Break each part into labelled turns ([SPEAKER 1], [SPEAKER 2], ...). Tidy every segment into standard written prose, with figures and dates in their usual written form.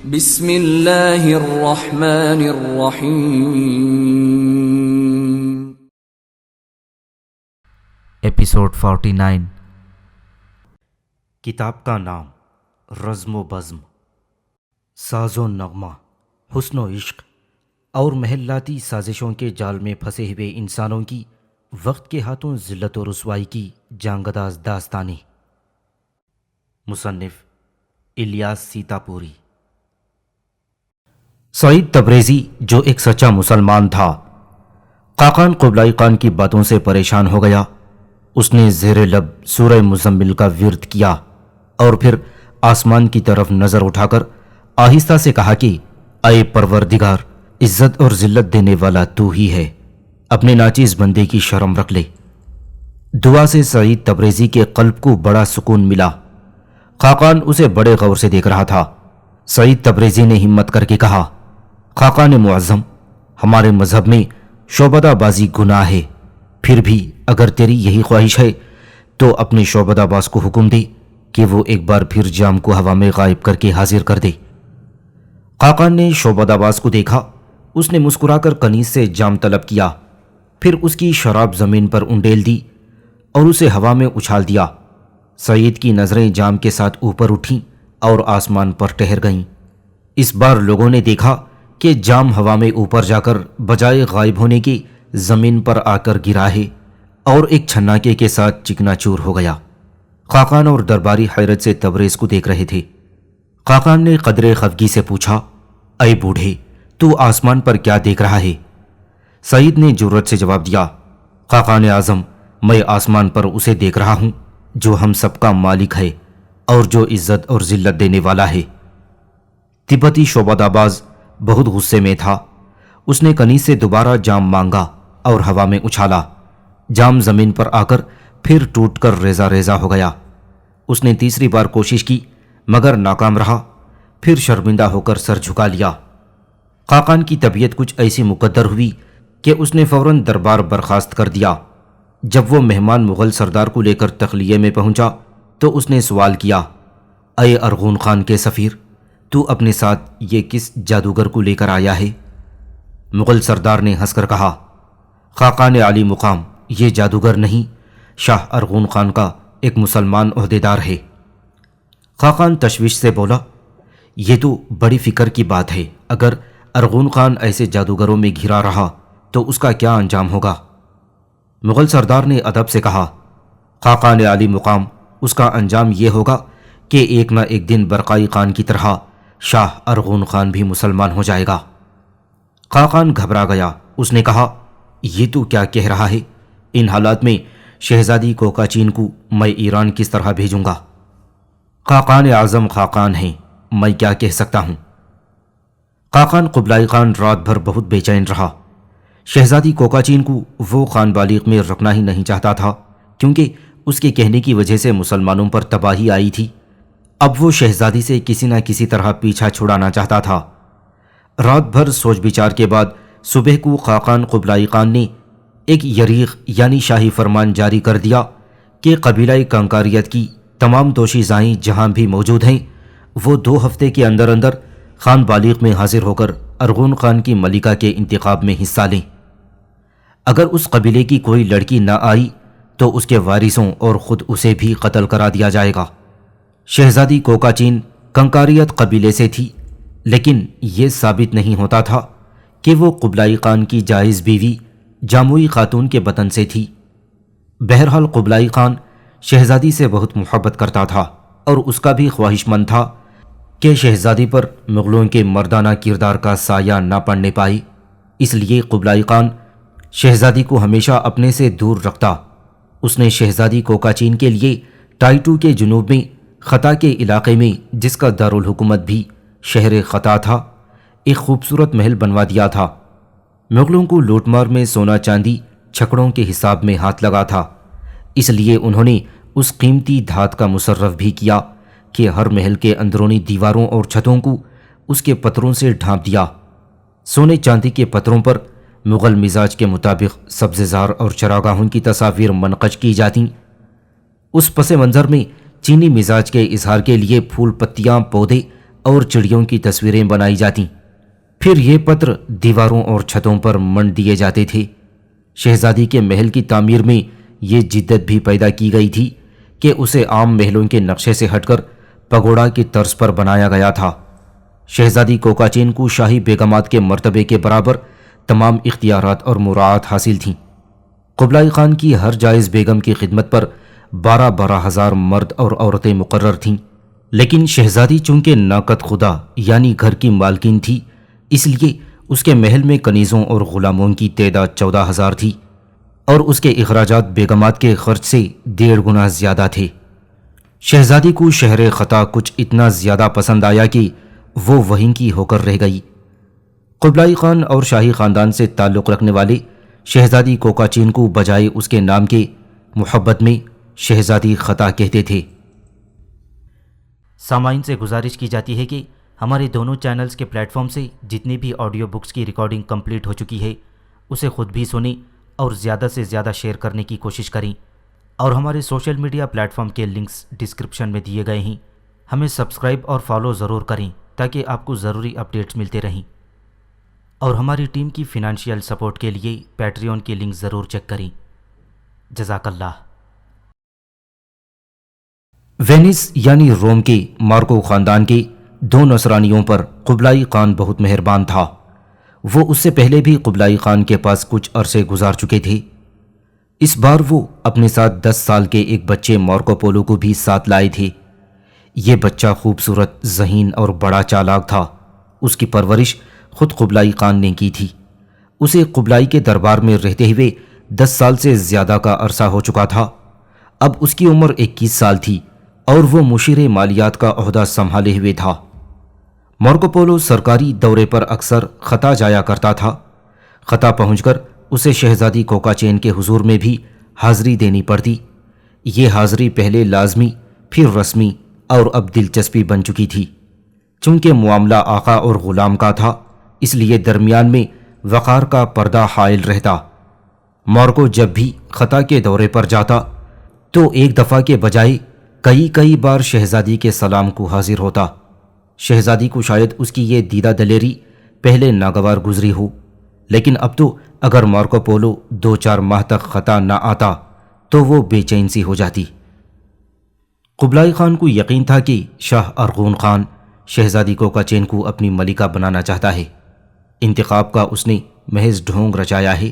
[SPEAKER 1] بسم اللہ الرحمن الرحیم۔
[SPEAKER 2] ایپیسوڈ 49۔ کتاب کا نام رزم و بزم، ساز و نغمہ، حسن و عشق اور محلاتی سازشوں کے جال میں پھنسے ہوئے انسانوں کی وقت کے ہاتھوں ذلت و رسوائی کی جانگداز داستانیں۔ مصنف الیاس سیتاپوری۔ سعید تبریزی جو ایک سچا مسلمان تھا، خاقان قبلائی خان کی باتوں سے پریشان ہو گیا۔ اس نے زیر لب سورہ مزمل کا ورد کیا اور پھر آسمان کی طرف نظر اٹھا کر آہستہ سے کہا کہ اے پروردگار، عزت اور ذلت دینے والا تو ہی ہے، اپنے ناچیز بندے کی شرم رکھ لے۔ دعا سے سعید تبریزی کے قلب کو بڑا سکون ملا۔ خاقان اسے بڑے غور سے دیکھ رہا تھا۔ سعید تبریزی نے ہمت کر کے کہا، خاقان معظم، ہمارے مذہب میں شعبدہ بازی گناہ ہے، پھر بھی اگر تیری یہی خواہش ہے تو اپنے شعبدہ باز کو حکم دے کہ وہ ایک بار پھر جام کو ہوا میں غائب کر کے حاضر کر دے۔ خاقان نے شعبدہ باز کو دیکھا۔ اس نے مسکرا کر کنیز سے جام طلب کیا، پھر اس کی شراب زمین پر انڈیل دی اور اسے ہوا میں اچھال دیا۔ سعید کی نظریں جام کے ساتھ اوپر اٹھیں اور آسمان پر ٹہر گئیں۔ اس بار لوگوں نے دیکھا کہ جام ہوا میں اوپر جا کر بجائے غائب ہونے کے زمین پر آ کر گرا ہے اور ایک چھناکے کے ساتھ چکنا چور ہو گیا۔ خاقان اور درباری حیرت سے تبریز کو دیکھ رہے تھے۔ خاقان نے قدرے خفگی سے پوچھا، اے بوڑھے، تو آسمان پر کیا دیکھ رہا ہے؟ سعید نے جرأت سے جواب دیا، خاقان اعظم، میں آسمان پر اسے دیکھ رہا ہوں جو ہم سب کا مالک ہے اور جو عزت اور ذلت دینے والا ہے۔ تبتی شعبدہ باز بہت غصے میں تھا۔ اس نے کنیز سے دوبارہ جام مانگا اور ہوا میں اچھالا۔ جام زمین پر آ کر پھر ٹوٹ کر ریزہ ریزہ ہو گیا۔ اس نے تیسری بار کوشش کی مگر ناکام رہا، پھر شرمندہ ہو کر سر جھکا لیا۔ خاقان کی طبیعت کچھ ایسی مقدر ہوئی کہ اس نے فوراً دربار برخاست کر دیا۔ جب وہ مہمان مغل سردار کو لے کر تخلیے میں پہنچا تو اس نے سوال کیا، اے ارغون خان کے سفیر، تو اپنے ساتھ یہ کس جادوگر کو لے کر آیا ہے؟ مغل سردار نے ہنس کر کہا، خاقان عالی مقام یہ جادوگر نہیں، شاہ ارغون خان کا ایک مسلمان عہدیدار ہے۔ خاقان تشویش سے بولا، یہ تو بڑی فکر کی بات ہے، اگر ارغون خان ایسے جادوگروں میں گھرا رہا تو اس کا کیا انجام ہوگا؟ مغل سردار نے ادب سے کہا، خاقان عالی مقام، اس کا انجام یہ ہوگا کہ ایک نہ ایک دن برقائی خان کی طرح شاہ ارغون خان بھی مسلمان ہو جائے گا۔ خاقان گھبرا گیا۔ اس نے کہا، یہ تو کیا کہہ رہا ہے؟ ان حالات میں شہزادی کوکاچین کو میں ایران کس طرح بھیجوں گا؟ خاقان اعظم خاقان ہیں، میں کیا کہہ سکتا ہوں؟ خاقان قبلائی خان رات بھر بہت بے چین رہا۔ شہزادی کوکاچین کو وہ خان بالغ میں رکھنا ہی نہیں چاہتا تھا کیونکہ اس کے کہنے کی وجہ سے مسلمانوں پر تباہی آئی تھی۔ اب وہ شہزادی سے کسی نہ کسی طرح پیچھا چھڑانا چاہتا تھا۔ رات بھر سوچ بچار کے بعد صبح کو خاقان قبلائی خان نے ایک یریغ یعنی شاہی فرمان جاری کر دیا کہ قبیلہ کنکاریت کی تمام دوشیزائیں جہاں بھی موجود ہیں وہ 2 ہفتے کے اندر اندر خان بالغ میں حاضر ہو کر ارغون خان کی ملکہ کے انتخاب میں حصہ لیں۔ اگر اس قبیلے کی کوئی لڑکی نہ آئی تو اس کے وارثوں اور خود اسے بھی قتل کرا دیا جائے گا۔ شہزادی کوکاچین کنکاریت قبیلے سے تھی، لیکن یہ ثابت نہیں ہوتا تھا کہ وہ قبلائی خان کی جائز بیوی جاموئی خاتون کے بطن سے تھی۔ بہرحال قبلائی خان شہزادی سے بہت محبت کرتا تھا اور اس کا بھی خواہش مند تھا کہ شہزادی پر مغلوں کے مردانہ کردار کا سایہ نہ پڑنے پائے، اس لیے قبلائی خان شہزادی کو ہمیشہ اپنے سے دور رکھتا۔ اس نے شہزادی کوکاچین کے لیے ٹائٹو کے جنوب میں خطا کے علاقے میں، جس کا دارالحکومت بھی شہر خطا تھا، ایک خوبصورت محل بنوا دیا تھا۔ مغلوں کو لوٹ مار میں سونا چاندی چھکڑوں کے حساب میں ہاتھ لگا تھا، اس لیے انہوں نے اس قیمتی دھات کا مصرف بھی کیا کہ ہر محل کے اندرونی دیواروں اور چھتوں کو اس کے پتھروں سے ڈھانپ دیا۔ سونے چاندی کے پتھروں پر مغل مزاج کے مطابق سبز زار اور چراگاہوں کی تصاویر منقش کی جاتیں۔ اس پس منظر میں چینی مزاج کے اظہار کے لیے پھول پتیاں، پودے اور چڑیوں کی تصویریں بنائی جاتی، پھر یہ پتر دیواروں اور چھتوں پر منڈ دیے جاتے تھے۔ شہزادی کے محل کی تعمیر میں یہ جدت بھی پیدا کی گئی تھی کہ اسے عام محلوں کے نقشے سے ہٹ کر پگوڑا کی طرز پر بنایا گیا تھا۔ شہزادی کوکاچین کو شاہی بیگمات کے مرتبے کے برابر تمام اختیارات اور مراعات حاصل تھیں۔ قبلائی خان کی ہر جائز بیگم کی خدمت پر 12 ہزار مرد اور عورتیں مقرر تھیں، لیکن شہزادی چونکہ ناقد خدا یعنی گھر کی مالکین تھی، اس لیے اس کے محل میں کنیزوں اور غلاموں کی تعداد 14,000 تھی، اور اس کے اخراجات بیگمات کے خرچ سے 1.5 گنا زیادہ تھے۔ شہزادی کو شہر خطا کچھ اتنا زیادہ پسند آیا کہ وہ وہیں کی ہو کر رہ گئی۔ قبلائی خان اور شاہی خاندان سے تعلق رکھنے والے شہزادی کوکاچین کو بجائے اس کے نام کے محبت میں شہزادی خطا کہتے تھے۔
[SPEAKER 3] سامعین سے گزارش کی جاتی ہے کہ ہمارے دونوں چینلز کے پلیٹ فارم سے جتنی بھی آڈیو بکس کی ریکارڈنگ کمپلیٹ ہو چکی ہے اسے خود بھی سنیں اور زیادہ سے زیادہ شیئر کرنے کی کوشش کریں، اور ہمارے سوشل میڈیا پلیٹ فارم کے لنکس ڈسکرپشن میں دیے گئے ہیں۔ ہمیں سبسکرائب اور فالو ضرور کریں تاکہ آپ کو ضروری اپڈیٹس ملتے رہیں، اور ہماری ٹیم کی فنانشیل سپورٹ کے لیے پیٹریون کی لنک ضرور چیک کریں۔ جزاک اللہ۔
[SPEAKER 2] وینس یعنی روم کے مارکو خاندان کے 2 نصرانیوں پر قبلائی خان بہت مہربان تھا۔ وہ اس سے پہلے بھی قبلائی خان کے پاس کچھ عرصے گزار چکے تھے۔ اس بار وہ اپنے ساتھ 10 سال کے ایک بچے مارکو پولو کو بھی ساتھ لائے تھے۔ یہ بچہ خوبصورت، ذہین اور بڑا چالاک تھا۔ اس کی پرورش خود قبلائی خان نے کی تھی۔ اسے قبلائی کے دربار میں رہتے ہوئے 10 سال سے زیادہ کا عرصہ ہو چکا تھا۔ اب اس کی عمر 21 سال تھی اور وہ مشیر مالیات کا عہدہ سنبھالے ہوئے تھا۔ مارکو پولو سرکاری دورے پر اکثر خطا جایا کرتا تھا۔ خطا پہنچ کر اسے شہزادی کوکاچین کے حضور میں بھی حاضری دینی پڑتی۔ یہ حاضری پہلے لازمی، پھر رسمی اور اب دلچسپی بن چکی تھی۔ چونکہ معاملہ آقا اور غلام کا تھا، اس لیے درمیان میں وقار کا پردہ حائل رہتا۔ مارکو جب بھی خطا کے دورے پر جاتا تو ایک دفعہ کے بجائے کئی بار شہزادی کے سلام کو حاضر ہوتا۔ شہزادی کو شاید اس کی یہ دیدہ دلیری پہلے ناگوار گزری ہو، لیکن اب تو اگر مارکو پولو 2-4 ماہ تک خطا نہ آتا تو وہ بے چین سی ہو جاتی۔ قبلائی خان کو یقین تھا کہ شاہ ارغون خان شہزادی کوکاچین کو اپنی ملکہ بنانا چاہتا ہے۔ انتخاب کا اس نے محض ڈھونگ رچایا ہے،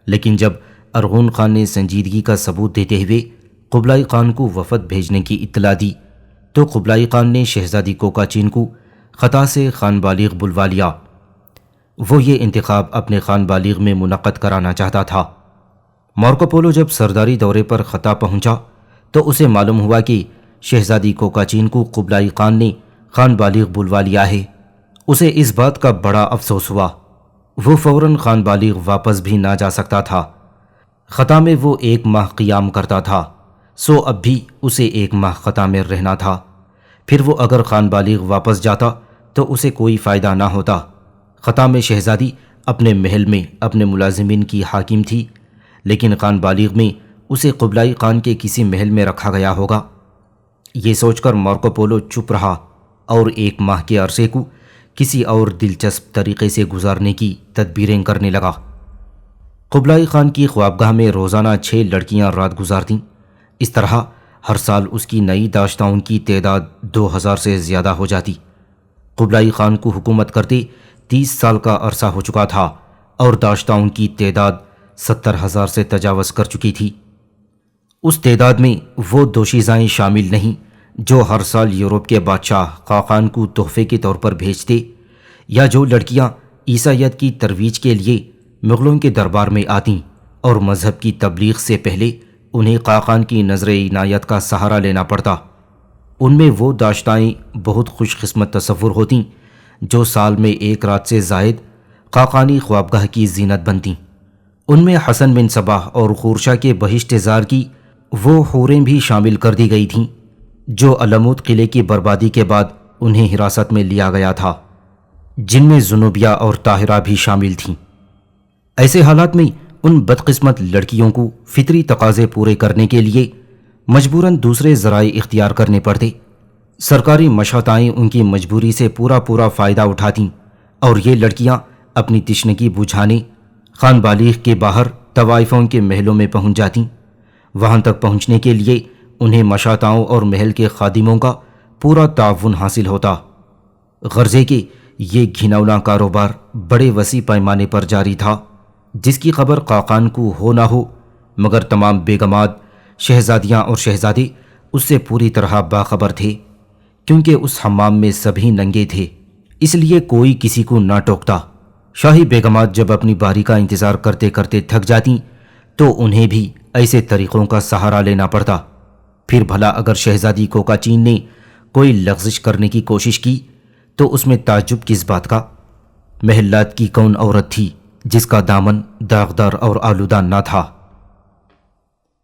[SPEAKER 2] لیکن جب ارغون خان نے سنجیدگی کا ثبوت دیتے ہوئے قبلائی خان کو وفد بھیجنے کی اطلاع دی تو قبلائی خان نے شہزادی کوکاچین کو خطا سے خان بالغ بلوا لیا۔ وہ یہ انتخاب اپنے خان بالغ میں منعقد کرانا چاہتا تھا۔ مارکو پولو جب سرداری دورے پر خطا پہنچا تو اسے معلوم ہوا کہ شہزادی کوکاچین کو قبلائی خان نے خان بالغ بلوا لیا ہے۔ اسے اس بات کا بڑا افسوس ہوا۔ وہ فوراً خان بالغ واپس بھی نہ جا سکتا تھا۔ خطا میں وہ 1 ماہ قیام کرتا تھا، سو اب بھی اسے 1 ماہ خطا میں رہنا تھا۔ پھر وہ اگر خان بالغ واپس جاتا تو اسے کوئی فائدہ نہ ہوتا۔ خطا میں شہزادی اپنے محل میں اپنے ملازمین کی حاکم تھی، لیکن خان بالغ میں اسے قبلائی خان کے کسی محل میں رکھا گیا ہوگا۔ یہ سوچ کر مارکو پولو چپ رہا اور 1 ماہ کے عرصے کو کسی اور دلچسپ طریقے سے گزارنے کی تدبیریں کرنے لگا۔ قبلائی خان کی خوابگاہ میں روزانہ 6 لڑکیاں رات گزارتیں۔ اس طرح ہر سال اس کی نئی داشتاؤں کی تعداد 2000 سے زیادہ ہو جاتی۔ قبلائی خان کو حکومت کرتے 30 سال کا عرصہ ہو چکا تھا اور داشتاؤں کی تعداد 70,000 سے تجاوز کر چکی تھی۔ اس تعداد میں وہ دوشیزائیں شامل نہیں جو ہر سال یورپ کے بادشاہ خاقان کو تحفے کے طور پر بھیجتے، یا جو لڑکیاں عیسائیت کی ترویج کے لیے مغلوں کے دربار میں آتیں اور مذہب کی تبلیغ سے پہلے انہیں خاقان کی نظر عنایت کا سہارا لینا پڑتا۔ ان میں وہ داشتائیں بہت خوش قسمت تصور ہوتیں جو سال میں 1 رات سے زائد خاقانی خوابگاہ کی زینت بنتیں۔ ان میں حسن بن صباح اور خورشہ کے بہشت زار کی وہ حوریں بھی شامل کر دی گئی تھیں جو علموت قلعے کی بربادی کے بعد انہیں حراست میں لیا گیا تھا، جن میں زنوبیہ اور طاہرہ بھی شامل تھیں۔ ایسے حالات میں ان بدقسمت لڑکیوں کو فطری تقاضے پورے کرنے کے لیے مجبوراً دوسرے ذرائع اختیار کرنے پڑتے، سرکاری مشاطائیں ان کی مجبوری سے پورا فائدہ اٹھاتیں اور یہ لڑکیاں اپنی تشنگی بجھانے خان بالغ کے باہر طوائفوں کے محلوں میں پہنچ جاتیں۔ وہاں تک پہنچنے کے لیے انہیں مشاطاؤں اور محل کے خادموں کا پورا تعاون حاصل ہوتا، غرضے کہ یہ گھناؤنا کاروبار بڑے وسیع پیمانے پر جاری تھا، جس کی خبر قاقان کو ہو نہ ہو مگر تمام بیگمات، شہزادیاں اور شہزادے اس سے پوری طرح باخبر تھے، کیونکہ اس حمام میں سبھی ننگے تھے، اس لیے کوئی کسی کو نہ ٹوکتا۔ شاہی بیگمات جب اپنی باری کا انتظار کرتے کرتے تھک جاتیں تو انہیں بھی ایسے طریقوں کا سہارا لینا پڑتا۔ پھر بھلا اگر شہزادی کوکاچین نے کوئی لغزش کرنے کی کوشش کی تو اس میں تعجب کس بات کا؟ محلات کی کون عورت تھی جس کا دامن داغدار اور آلودہ نہ تھا؟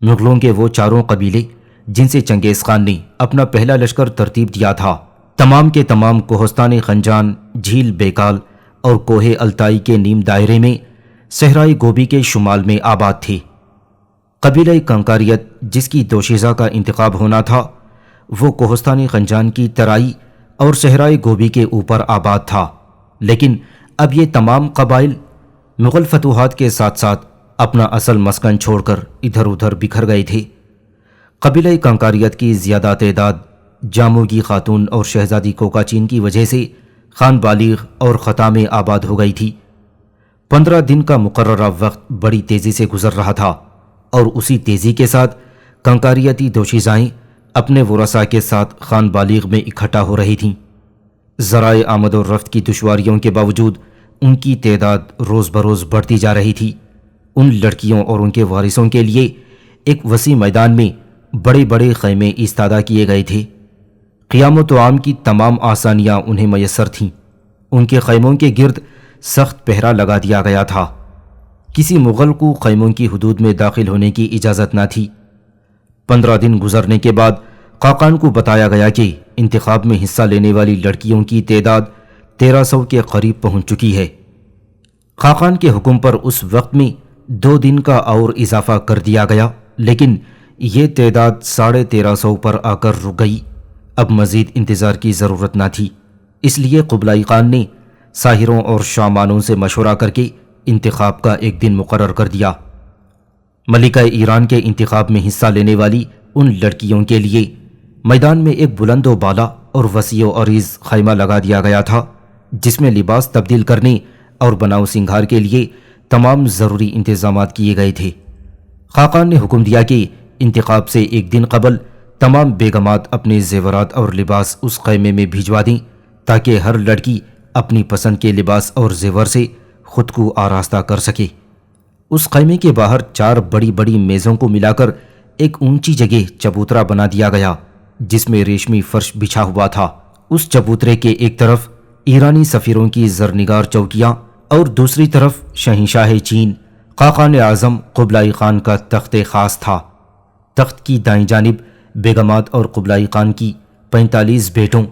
[SPEAKER 2] مغلوں کے وہ چاروں قبیلے جن سے چنگیز خان نے اپنا پہلا لشکر ترتیب دیا تھا، تمام کے تمام کوہستان خنجان، جھیل بیکال اور کوہ التائی کے نیم دائرے میں صحرائے گوبی کے شمال میں آباد تھے۔ قبیلہ کنکاریت جس کی دوشیزہ کا انتخاب ہونا تھا وہ کوہستان خنجان کی ترائی اور صحرائے گوبی کے اوپر آباد تھا، لیکن اب یہ تمام قبائل مغل فتوحات کے ساتھ ساتھ اپنا اصل مسکن چھوڑ کر ادھر ادھر بکھر گئے تھے۔ قبیلہ کنکاریت کی زیادہ تعداد جاموگی خاتون اور شہزادی کوکاچین کی وجہ سے خان بالغ اور خطا میں آباد ہو گئی تھی۔ 15 دن کا مقررہ وقت بڑی تیزی سے گزر رہا تھا اور اسی تیزی کے ساتھ کنکاریتی دوشیزائیں اپنے ورثاء کے ساتھ خان بالغ میں اکٹھا ہو رہی تھیں۔ ذرائع آمد و رفت کی دشواریوں کے باوجود ان کی تعداد روز بروز بڑھتی جا رہی تھی۔ ان لڑکیوں اور ان کے وارثوں کے لیے ایک وسیع میدان میں بڑے بڑے خیمے ایستادہ کیے گئے تھے۔ قیام و طعام کی تمام آسانیاں انہیں میسر تھیں۔ ان کے خیموں کے گرد سخت پہرا لگا دیا گیا تھا۔ کسی مغل کو خیموں کی حدود میں داخل ہونے کی اجازت نہ تھی۔ 15 دن گزرنے کے بعد قاقان کو بتایا گیا کہ انتخاب میں حصہ لینے والی لڑکیوں کی تعداد 1300 کے قریب پہنچ چکی ہے۔ قاقان کے حکم پر اس وقت میں 2 دن کا اور اضافہ کر دیا گیا، لیکن یہ تعداد 1350 پر آ کر رک گئی۔ اب مزید انتظار کی ضرورت نہ تھی، اس لیے قبلائی خان نے ساحروں اور شامانوں سے مشورہ کر کے انتخاب کا ایک دن مقرر کر دیا۔ ملکہ ایران کے انتخاب میں حصہ لینے والی ان لڑکیوں کے لیے میدان میں ایک بلند و بالا اور وسیع و عریض خیمہ لگا دیا گیا تھا، جس میں لباس تبدیل کرنے اور بناؤ سنگھار کے لیے تمام ضروری انتظامات کیے گئے تھے۔ خاقان نے حکم دیا کہ انتخاب سے ایک دن قبل تمام بیگمات اپنے زیورات اور لباس اس خیمے میں بھجوا دیں تاکہ ہر لڑکی اپنی پسند کے لباس اور زیور سے خود کو آراستہ کر سکے۔ اس خیمے کے باہر 4 بڑی بڑی میزوں کو ملا کر ایک اونچی جگہ چبوترا بنا دیا گیا جس میں ریشمی فرش بچھا ہوا تھا۔ اس چبوترے کے ایک طرف ایرانی سفیروں کی زرنگار چوکیاں اور دوسری طرف شہنشاہ چین قاقان اعظم قبلائی خان کا تخت خاص تھا۔ تخت کی دائیں جانب بیگمات اور قبلائی خان کی 45 بیٹوں،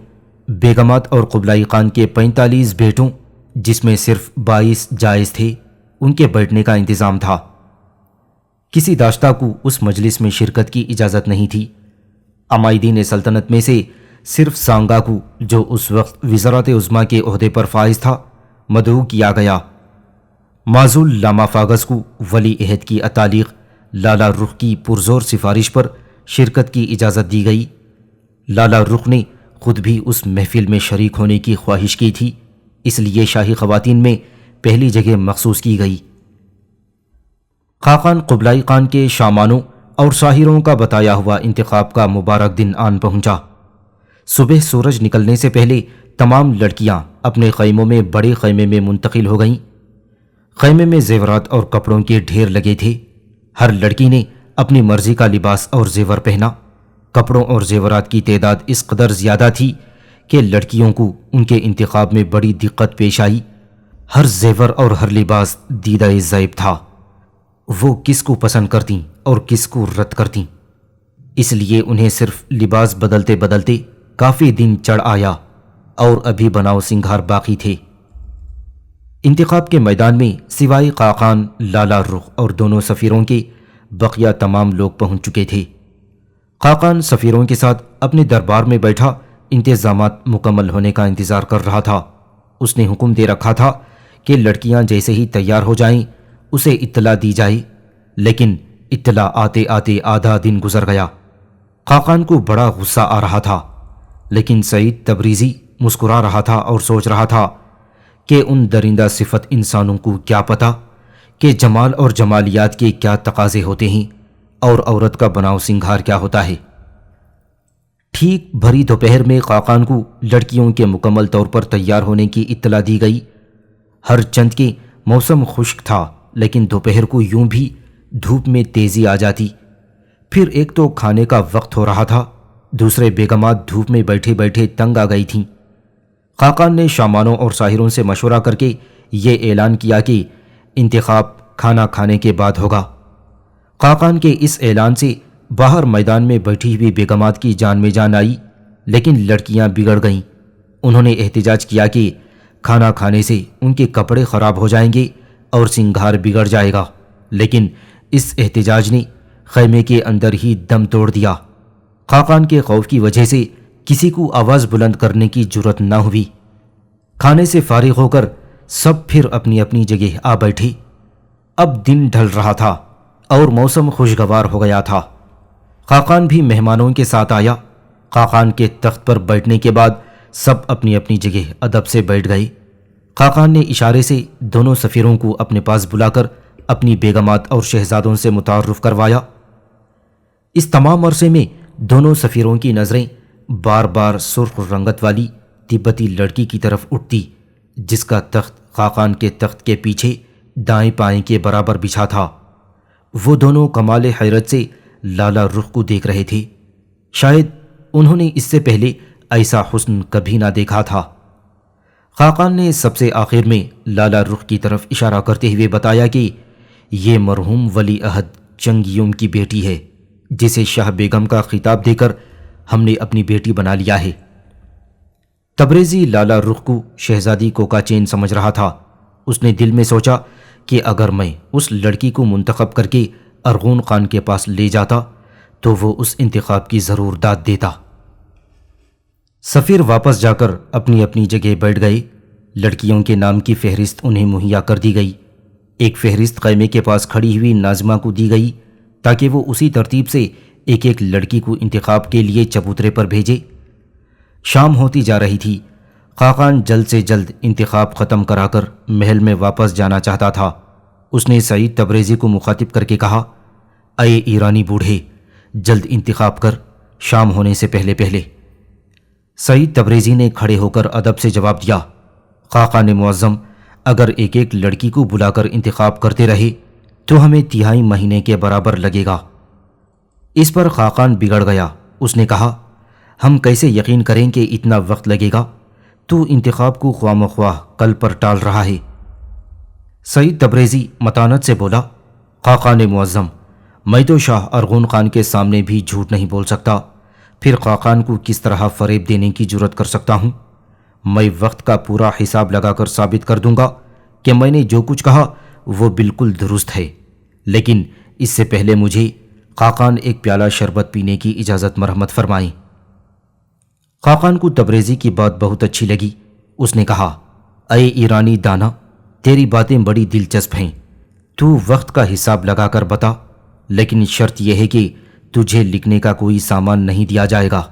[SPEAKER 2] بیگمات اور قبلائی خان کے 45 بیٹوں جس میں صرف 22 جائز تھے، ان کے بیٹھنے کا انتظام تھا۔ کسی داشتہ کو اس مجلس میں شرکت کی اجازت نہیں تھی۔ عمائدین سلطنت میں سے صرف سانگا کو، جو اس وقت وزارت عظمیٰ کے عہدے پر فائز تھا، مدعو کیا گیا۔ معزول لاما فاگس کو ولی عہد کی اتالیق لالا رخ کی پرزور سفارش پر شرکت کی اجازت دی گئی۔ لالا رخ نے خود بھی اس محفل میں شریک ہونے کی خواہش کی تھی، اس لیے شاہی خواتین میں پہلی جگہ مخصوص کی گئی۔ خاقان قبلائی خان کے شامانوں اور ساحروں کا بتایا ہوا انتخاب کا مبارک دن آن پہنچا۔ صبح سورج نکلنے سے پہلے تمام لڑکیاں اپنے خیموں میں بڑے خیمے میں منتقل ہو گئیں۔ خیمے میں زیورات اور کپڑوں کے ڈھیر لگے تھے۔ ہر لڑکی نے اپنی مرضی کا لباس اور زیور پہنا۔ کپڑوں اور زیورات کی تعداد اس قدر زیادہ تھی کہ لڑکیوں کو ان کے انتخاب میں بڑی دقت پیش آئی۔ ہر زیور اور ہر لباس دیدہ زیب تھا۔ وہ کس کو پسند کرتیں اور کس کو رد کرتیں، اس لیے انہیں صرف لباس بدلتے بدلتے کافی دن چڑھ آیا اور ابھی بناؤ سنگھار باقی تھے۔ انتخاب کے میدان میں سوائے قاقان، لالا رخ اور دونوں سفیروں کے بقیہ تمام لوگ پہنچ چکے تھے۔ قاقان سفیروں کے ساتھ اپنے دربار میں بیٹھا انتظامات مکمل ہونے کا انتظار کر رہا تھا۔ اس نے حکم دے رکھا تھا کہ لڑکیاں جیسے ہی تیار ہو جائیں اسے اطلاع دی جائے، لیکن اطلاع آتے آتے آدھا دن گزر گیا۔ خاقان کو بڑا غصہ آ رہا تھا، لیکن سعید تبریزی مسکرا رہا تھا اور سوچ رہا تھا کہ ان درندہ صفت انسانوں کو کیا پتہ کہ جمال اور جمالیات کے کیا تقاضے ہوتے ہیں اور عورت کا بناؤ سنگھار کیا ہوتا ہے۔ ٹھیک بھری دوپہر میں خاقان کو لڑکیوں کے مکمل طور پر تیار ہونے کی اطلاع دی گئی۔ ہر چند کے موسم خشک تھا، لیکن دوپہر کو یوں بھی دھوپ میں تیزی آ جاتی۔ پھر ایک تو کھانے کا وقت ہو رہا تھا، دوسرے بیگمات دھوپ میں بیٹھے بیٹھے تنگ آ گئی تھیں۔ خاقان نے شامانوں اور ساحروں سے مشورہ کر کے یہ اعلان کیا کہ انتخاب کھانا کھانے کے بعد ہوگا۔ خاقان کے اس اعلان سے باہر میدان میں بیٹھی ہوئی بیگمات کی جان میں جان آئی، لیکن لڑکیاں بگڑ گئیں۔ انہوں نے احتجاج کیا کہ کھانا کھانے سے ان کے کپڑے خراب ہو جائیں گے اور سنگھار بگڑ جائے گا، لیکن اس احتجاج نے خیمے کے اندر ہی دم توڑ دیا۔ خاقان کے خوف کی وجہ سے کسی کو آواز بلند کرنے کی جرأت نہ ہوئی۔ کھانے سے فارغ ہو کر سب پھر اپنی اپنی جگہ آ بیٹھے۔ اب دن ڈھل رہا تھا اور موسم خوشگوار ہو گیا تھا۔ خاقان بھی مہمانوں کے ساتھ آیا۔ خاقان کے تخت پر بیٹھنے کے بعد سب اپنی اپنی جگہ ادب سے بیٹھ گئے۔ خاقان نے اشارے سے دونوں سفیروں کو اپنے پاس بلا کر اپنی بیگمات اور شہزادوں سے متعارف کروایا۔ اس تمام عرصے میں دونوں سفیروں کی نظریں بار بار سرخ رنگت والی تبتی لڑکی کی طرف اٹھتی، جس کا تخت خاقان کے تخت کے پیچھے دائیں پائیں کے برابر بچھا تھا۔ وہ دونوں کمال حیرت سے لالا رخ کو دیکھ رہے تھے۔ شاید انہوں نے اس سے پہلے ایسا حسن کبھی نہ دیکھا تھا۔ خاقان نے سب سے آخر میں لالا رخ کی طرف اشارہ کرتے ہوئے بتایا کہ یہ مرحوم ولی عہد چنگیوم کی بیٹی ہے، جسے شاہ بیگم کا خطاب دے کر ہم نے اپنی بیٹی بنا لیا ہے۔ تبریزی لالا رخ کو شہزادی کوکا چین سمجھ رہا تھا۔ اس نے دل میں سوچا کہ اگر میں اس لڑکی کو منتخب کر کے ارغون خان کے پاس لے جاتا تو وہ اس انتخاب کی ضرور داد دیتا۔ سفیر واپس جا کر اپنی اپنی جگہ بیٹھ گئے۔ لڑکیوں کے نام کی فہرست انہیں مہیا کر دی گئی۔ ایک فہرست خیمے کے پاس کھڑی ہوئی ناظمہ کو دی گئی تاکہ وہ اسی ترتیب سے ایک ایک لڑکی کو انتخاب کے لیے چبوترے پر بھیجے۔ شام ہوتی جا رہی تھی۔ خاقان جلد سے جلد انتخاب ختم کرا کر محل میں واپس جانا چاہتا تھا۔ اس نے سعید تبریزی کو مخاطب کر کے کہا، اے ایرانی بوڑھے، جلد انتخاب کر، شام ہونے سے پہلے پہلے۔ سعید تبریزی نے کھڑے ہو کر ادب سے جواب دیا، خاقان معظم، اگر ایک ایک لڑکی کو بلا کر انتخاب کرتے رہے تو ہمیں تہائی مہینے کے برابر لگے گا۔ اس پر خاقان بگڑ گیا۔ اس نے کہا، ہم کیسے یقین کریں کہ اتنا وقت لگے گا؟ تو انتخاب کو خواہ مخواہ کل پر ٹال رہا ہے۔ سعید تبریزی متانت سے بولا، خاقان معظم، میں تو شاہ ارغون خان کے سامنے بھی جھوٹ نہیں بول سکتا، پھر خاقان کو کس طرح فریب دینے کی جرأت کر سکتا ہوں؟ میں وقت کا پورا حساب لگا کر ثابت کر دوں گا کہ میں نے جو کچھ کہا وہ بالکل درست ہے، لیکن اس سے پہلے مجھے خاقان ایک پیالہ شربت پینے کی اجازت مرحمت فرمائیں۔ خاقان کو تبریزی کی بات بہت اچھی لگی۔ اس نے کہا، اے ایرانی دانا، تیری باتیں بڑی دلچسپ ہیں، تو وقت کا حساب لگا کر بتا، لیکن شرط یہ ہے کہ تجھے لکھنے کا کوئی سامان نہیں دیا جائے گا۔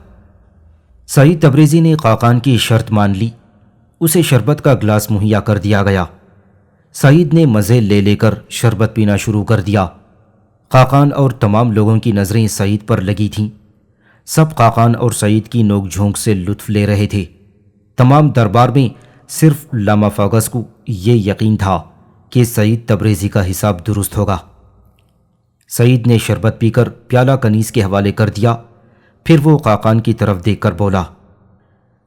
[SPEAKER 2] سعید تبریزی نے خاقان کی شرط مان لی۔ اسے شربت کا گلاس مہیا کر دیا گیا۔ سعید نے مزے لے لے کر شربت پینا شروع کر دیا۔ خاقان اور تمام لوگوں کی نظریں سعید پر لگی تھیں۔ سب خاقان اور سعید کی نوک جھونک سے لطف لے رہے تھے۔ تمام دربار میں صرف لاما فاغس کو یہ یقین تھا کہ سعید تبریزی کا حساب درست ہوگا۔ سعید نے شربت پی کر پیالہ کنیز کے حوالے کر دیا، پھر وہ خاقان کی طرف دیکھ کر بولا،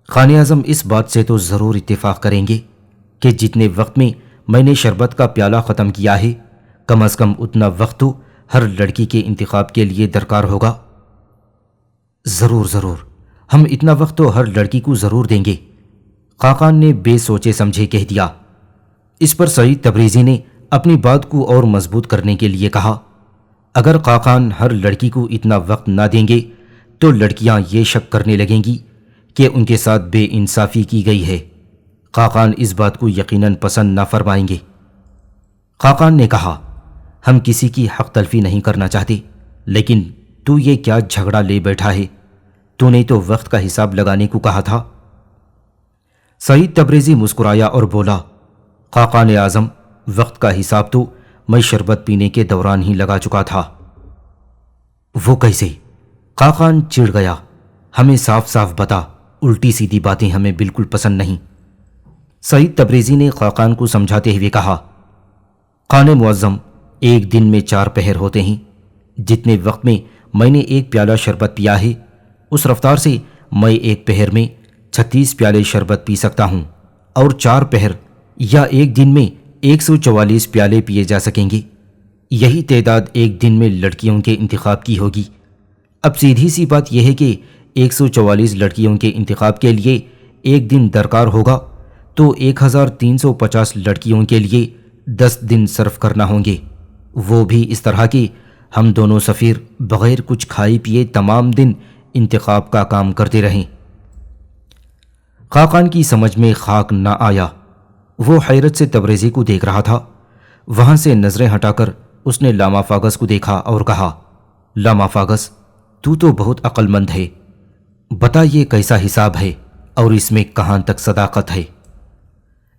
[SPEAKER 2] خان اعظم اس بات سے تو ضرور اتفاق کریں گے کہ جتنے وقت میں نے شربت کا پیالہ ختم کیا ہے، کم از کم اتنا وقت تو ہر لڑکی کے انتخاب کے لیے درکار ہوگا۔ ضرور ضرور، ہم اتنا وقت تو ہر لڑکی کو ضرور دیں گے، خاقان نے بے سوچے سمجھے کہہ دیا۔ اس پر سعید تبریزی نے اپنی بات کو اور مضبوط کرنے کے لیے کہا، اگر خاقان ہر لڑکی کو اتنا وقت نہ دیں گے تو لڑکیاں یہ شک کرنے لگیں گی کہ ان کے ساتھ بے انصافی کی گئی ہے۔ خاقان اس بات کو یقیناً پسند نہ فرمائیں گے۔ خاقان نے کہا، ہم کسی کی حق تلفی نہیں کرنا چاہتے، لیکن تو یہ کیا جھگڑا لے بیٹھا ہے؟ تو نے تو وقت کا حساب لگانے کو کہا تھا۔ سعید تبریزی مسکرایا اور بولا، خاقان اعظم، وقت کا حساب تو میں شربت پینے کے دوران ہی لگا چکا تھا۔ وہ کیسے؟ خاقان چڑ گیا، ہمیں صاف صاف بتا، الٹی سیدھی باتیں ہمیں بالکل پسند نہیں۔ سعید تبریزی نے خاقان کو سمجھاتے ہوئے کہا، خان معظم، ایک دن میں 4 پہر ہوتے ہیں۔ جتنے وقت میں نے 1 پیالہ شربت پیا ہے، اس رفتار سے میں 1 پہر میں 36 پیالے شربت پی سکتا ہوں، اور 4 پہر یا ایک دن میں 144 پیالے پیے جا سکیں گے۔ یہی تعداد ایک دن میں لڑکیوں کے انتخاب کی ہوگی۔ اب سیدھی سی بات یہ ہے کہ 144 لڑکیوں کے انتخاب کے لیے ایک دن درکار ہوگا، تو 1350 لڑکیوں کے لیے 10 دن صرف کرنا ہوں گے، وہ بھی اس طرح کہ ہم دونوں سفیر بغیر کچھ کھائے پیے تمام دن انتخاب کا کام کرتے رہیں۔ خاقان کی سمجھ میں خاک نہ آیا۔ وہ حیرت سے تبریزی کو دیکھ رہا تھا۔ وہاں سے نظریں ہٹا کر اس نے لاما فاگس کو دیکھا اور کہا، لاما فاگس، تو بہت عقل مند ہے، بتا یہ کیسا حساب ہے اور اس میں کہاں تک صداقت ہے؟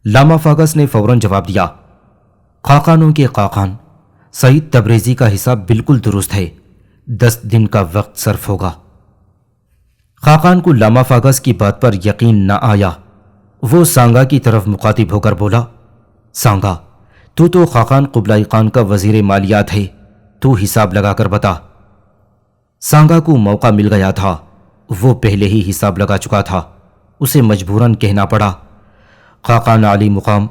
[SPEAKER 2] لاما فاگس نے فوراً جواب دیا، خاقانوں کے خاقان، سعید تبریزی کا حساب بالکل درست ہے، 10 دن کا وقت صرف ہوگا۔ خاقان کو لاما فاگس کی بات پر یقین نہ آیا۔ وہ سانگا کی طرف مخاطب ہو کر بولا، سانگا، تو خاقان قبلائی خان کا وزیر مالیات ہے، تو حساب لگا کر بتا۔ سانگا کو موقع مل گیا تھا، وہ پہلے ہی حساب لگا چکا تھا، اسے مجبوراً کہنا پڑا، خاقان عالی مقام،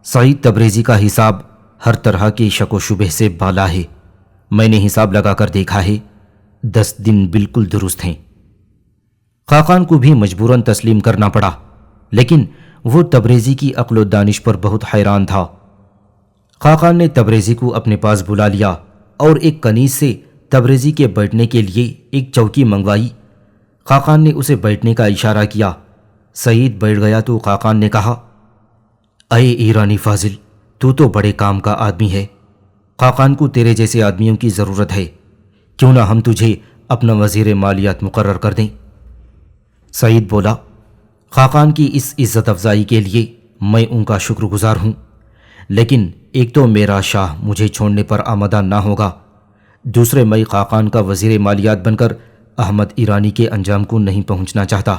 [SPEAKER 2] سعید تبریزی کا حساب ہر طرح کی شک و شبہ سے بالا ہے، میں نے حساب لگا کر دیکھا ہے، 10 دن بالکل درست ہیں۔ خاقان کو بھی مجبوراً تسلیم کرنا پڑا، لیکن وہ تبریزی کی عقل و دانش پر بہت حیران تھا۔ خاقان نے تبریزی کو اپنے پاس بلا لیا اور ایک کنیز سے تبریزی کے بیٹھنے کے لیے ایک چوکی منگوائی۔ خاقان نے اسے بیٹھنے کا اشارہ کیا۔ سعید بیٹھ گیا تو خاقان نے کہا، اے ایرانی فاضل، تو بڑے کام کا آدمی ہے، خاقان کو تیرے جیسے آدمیوں کی ضرورت ہے، کیوں نہ ہم تجھے اپنا وزیر مالیات مقرر کر دیں؟ سعید بولا، خاقان کی اس عزت افزائی کے لیے میں ان کا شکر گزار ہوں، لیکن ایک تو میرا شاہ مجھے چھوڑنے پر آمادہ نہ ہوگا، دوسرے میں خاقان کا وزیر مالیات بن کر احمد ایرانی کے انجام کو نہیں پہنچنا چاہتا۔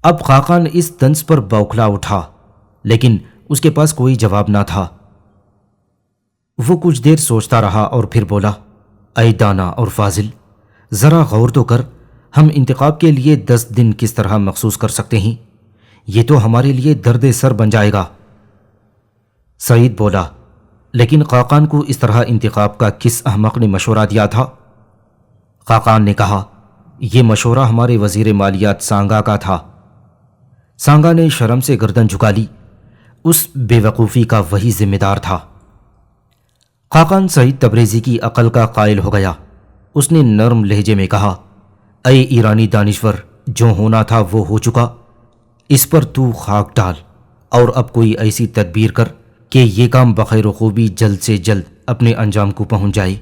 [SPEAKER 2] اب خاقان اس طنز پر بوکھلا اٹھا، لیکن اس کے پاس کوئی جواب نہ تھا۔ وہ کچھ دیر سوچتا رہا اور پھر بولا، اے دانا اور فاضل، ذرا غور تو کر، ہم انتخاب کے لیے 10 دن کس طرح مخصوص کر سکتے ہیں؟ یہ تو ہمارے لیے درد سر بن جائے گا۔ سعید بولا، لیکن خاقان کو اس طرح انتخاب کا کس احمق نے مشورہ دیا تھا؟ خاقان نے کہا، یہ مشورہ ہمارے وزیر مالیات سانگا کا تھا۔ سانگا نے شرم سے گردن جھکا لی، اس بے وقوفی کا وہی ذمہ دار تھا۔ خاقان سعید تبریزی کی عقل کا قائل ہو گیا۔ اس نے نرم لہجے میں کہا، اے ایرانی دانشور، جو ہونا تھا وہ ہو چکا، اس پر تو خاک ڈال اور اب کوئی ایسی تدبیر کر کہ یہ کام بخیر و خوبی جلد سے جلد اپنے انجام کو پہنچ جائے۔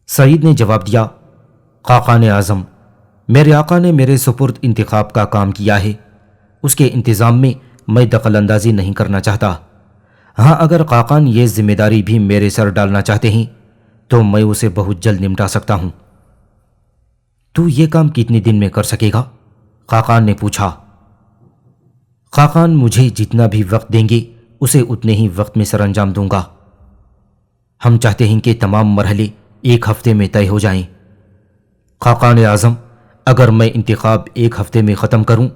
[SPEAKER 2] سعید نے جواب دیا، خاقان اعظم، میرے آقا نے میرے سپرد انتخاب کا کام کیا ہے، اس کے انتظام میں دخل اندازی نہیں کرنا چاہتا۔ ہاں، اگر خاقان یہ ذمہ داری بھی میرے سر ڈالنا چاہتے ہیں تو میں اسے بہت جلد نمٹا سکتا ہوں۔ تو یہ کام کتنے دن میں کر سکے گا؟ خاقان نے پوچھا۔ خاقان مجھے جتنا بھی وقت دیں گے اسے اتنے ہی وقت میں سر انجام دوں گا۔ ہم چاہتے ہیں کہ تمام مرحلے 1 ہفتے میں طے ہو جائیں۔ خاقان اعظم، اگر میں انتخاب 1 ہفتے میں ختم کروں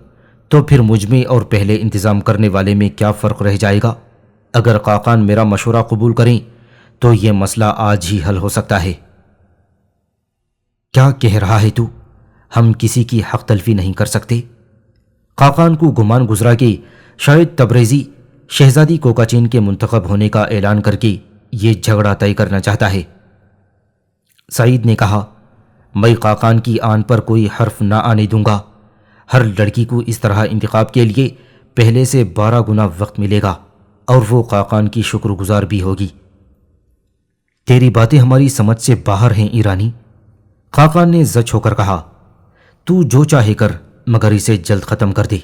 [SPEAKER 2] تو پھر مجھ میں اور پہلے انتظام کرنے والے میں کیا فرق رہ جائے گا؟ اگر خاقان میرا مشورہ قبول کریں تو یہ مسئلہ آج ہی حل ہو سکتا ہے۔ کیا کہہ رہا ہے تو؟ ہم کسی کی حق تلفی نہیں کر سکتے۔ خاقان کو گمان گزرا کہ شاید تبریزی شہزادی کوکاچین کے منتخب ہونے کا اعلان کر کے یہ جھگڑا طے کرنا چاہتا ہے۔ سعید نے کہا، میں خاقان کی آن پر کوئی حرف نہ آنے دوں گا، ہر لڑکی کو اس طرح انتخاب کے لیے پہلے سے 12 گنا وقت ملے گا اور وہ خاقان کی شکر گزار بھی ہوگی۔ تیری باتیں ہماری سمجھ سے باہر ہیں ایرانی، خاقان نے زچ ہو کر کہا۔ تو جو چاہے کر مگر اسے جلد ختم کر دے۔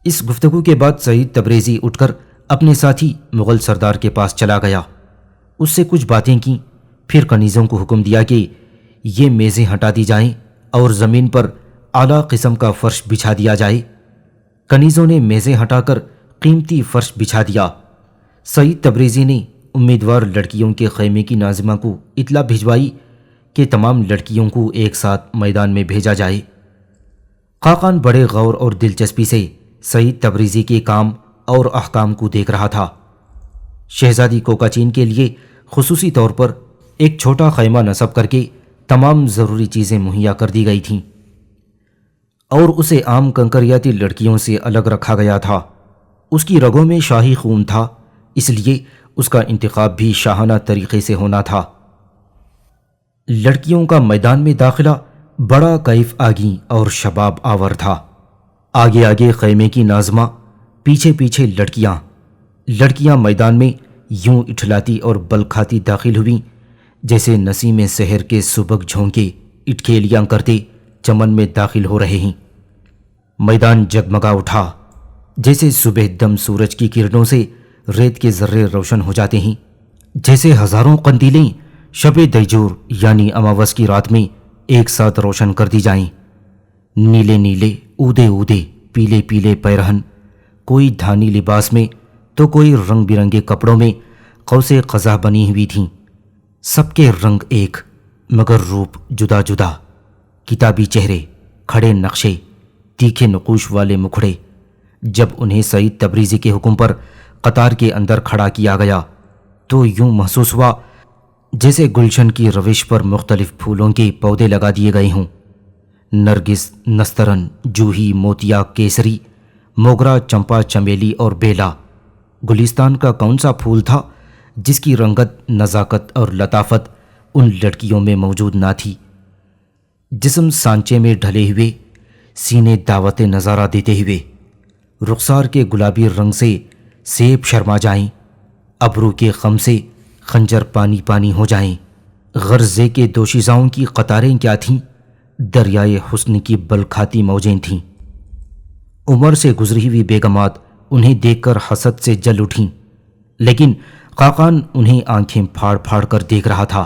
[SPEAKER 2] اس گفتگو کے بعد سعید تبریزی اٹھ کر اپنے ساتھی مغل سردار کے پاس چلا گیا، اس سے کچھ باتیں کیں، پھر کنیزوں کو حکم دیا کہ یہ میزیں ہٹا دی جائیں اور زمین پر اعلیٰ قسم کا فرش بچھا دیا جائے۔ کنیزوں نے میزیں ہٹا کر قیمتی فرش بچھا دیا۔ سعید تبریزی نے امیدوار لڑکیوں کے خیمے کی ناظمہ کو اطلاع بھجوائی کہ تمام لڑکیوں کو ایک ساتھ میدان میں بھیجا جائے۔ خاقان بڑے غور اور دلچسپی سے سعید تبریزی کے کام اور احکام کو دیکھ رہا تھا۔ شہزادی کوکاچین کے لیے خصوصی طور پر ایک چھوٹا خیمہ نصب کر کے تمام ضروری چیزیں مہیا کر دی گئی تھیں اور اسے عام کنکریاتی لڑکیوں سے الگ رکھا گیا تھا۔ اس کی رگوں میں شاہی خون تھا، اس لیے اس کا انتخاب بھی شاہانہ طریقے سے ہونا تھا۔ لڑکیوں کا میدان میں داخلہ بڑا کیف آگی اور شباب آور تھا۔ آگے آگے خیمے کی ناظمہ، پیچھے پیچھے لڑکیاں میدان میں یوں اٹھلاتی اور بل کھاتی داخل ہوئیں جیسے نسیم سحر کے سبک جھونکے اٹکھیلیاں کرتے چمن میں داخل ہو رہے ہیں۔ میدان جگمگا اٹھا جیسے صبح دم سورج کی کرنوں سے ریت کے ذرے روشن ہو جاتے ہیں، جیسے ہزاروں قندیلیں شب دیجور یعنی اماوس کی رات میں ایک ساتھ روشن کر دی جائیں۔ نیلے نیلے، اودے اودے، پیلے پیلے پیرہن، کوئی دھانی لباس میں تو کوئی رنگ برنگے کپڑوں میں قوس قزح بنی ہوئی تھیں۔ سب کے رنگ ایک مگر روپ جدا جدا، کتابی چہرے، کھڑے نقشے، تیکھے نقوش والے مکھڑے۔ جب انہیں سعید تبریزی کے حکم پر قطار کے اندر کھڑا کیا گیا تو یوں محسوس ہوا جیسے گلشن کی روش پر مختلف پھولوں کے پودے لگا دیے گئے ہوں۔ نرگس، نسترن، جوہی، موتیا، کیسری، موگرا، چمپا، چمیلی اور بیلا۔ گلستان کا کون سا پھول تھا جس کی رنگت، نزاکت اور لطافت ان لڑکیوں میں موجود نہ تھی؟ جسم سانچے میں ڈھلے ہوئے، سینے دعوت نظارہ دیتے ہوئے، رخسار کے گلابی رنگ سے سیب شرما جائیں، ابرو کے خم سے خنجر پانی پانی ہو جائیں۔ غرضے کے دوشیزاؤں کی قطاریں کیا تھیں، دریائے حسن کی بل کھاتی موجیں تھیں۔ عمر سے گزری ہوئی بیگمات انہیں دیکھ کر حسد سے جل اٹھیں، لیکن خاقان انہیں آنکھیں پھاڑ پھاڑ کر دیکھ رہا تھا۔